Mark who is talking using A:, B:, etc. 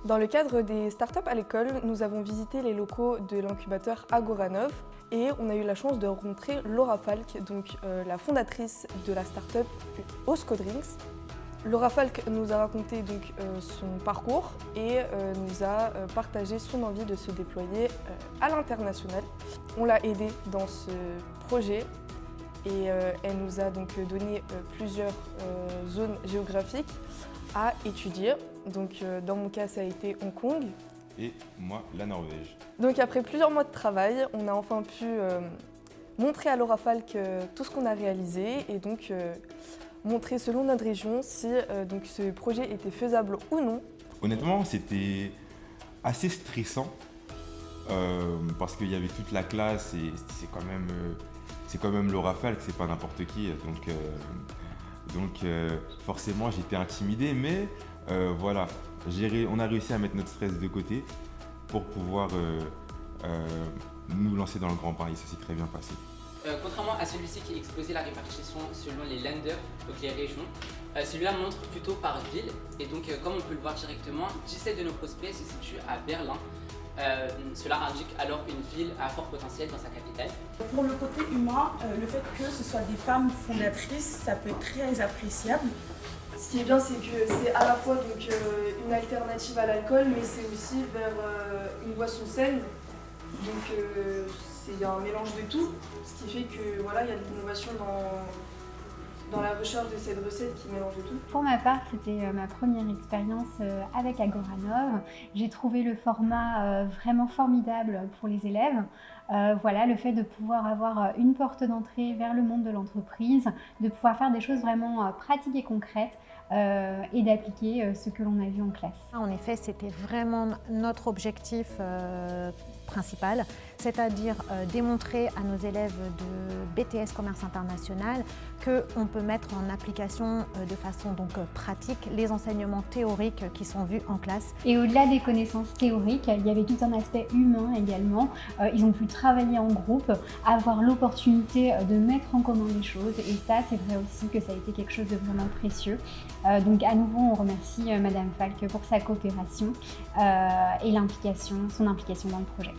A: Dans le cadre des startups à l'école, nous avons visité les locaux de l'incubateur Agoranov et on a eu la chance de rencontrer Laura Falk, donc la fondatrice de la startup Oscodrinks. Laura Falk nous a raconté donc, son parcours et nous a partagé son envie de se déployer à l'international. On l'a aidée dans ce projet et elle nous a donc donné plusieurs zones géographiques à étudier. Donc dans mon cas, ça a été Hong Kong.
B: Et moi, la Norvège.
A: Donc après plusieurs mois de travail, on a enfin pu montrer à Laura Falk tout ce qu'on a réalisé et donc montrer selon notre région si donc ce projet était faisable ou non.
B: Honnêtement, c'était assez stressant parce qu'il y avait toute la classe et c'est quand même Laura Falk, c'est pas n'importe qui. Donc forcément, j'étais intimidé, mais voilà, on a réussi à mettre notre stress de côté pour pouvoir nous lancer dans le grand bain et ça s'est très bien passé.
C: Contrairement à celui-ci qui exposait la répartition selon les lenders, donc les régions, celui-là montre plutôt par ville et donc comme on peut le voir directement, 17 de nos prospects se situent à Berlin. Cela indique alors une ville à fort potentiel dans sa capitale.
D: Pour le côté humain, le fait que ce soit des femmes fondatrices, ça peut être très appréciable.
A: Ce qui est bien, c'est que c'est à la fois donc, une alternative à l'alcool, mais c'est aussi vers une boisson saine. Donc il y a un mélange de tout, ce qui fait que voilà, il y a de l'innovation dans la recherche de cette recette qui mélange de tout.
E: Pour ma part, c'était ma première expérience avec Agoranov. J'ai trouvé le format vraiment formidable pour les élèves. Voilà, le fait de pouvoir avoir une porte d'entrée vers le monde de l'entreprise, de pouvoir faire des choses vraiment pratiques et concrètes et d'appliquer ce que l'on a vu en classe.
F: En effet, c'était vraiment notre objectif principal, c'est-à-dire démontrer à nos élèves de BTS Commerce International qu'on peut mettre en application de façon donc pratique les enseignements théoriques qui sont vus en classe.
E: Et au-delà des connaissances théoriques, il y avait tout un aspect humain également. Ils ont pu travailler en groupe, avoir l'opportunité de mettre en commun les choses et ça, c'est vrai aussi que ça a été quelque chose de vraiment précieux. Donc à nouveau, on remercie Madame Falk pour sa coopération et son implication dans le projet.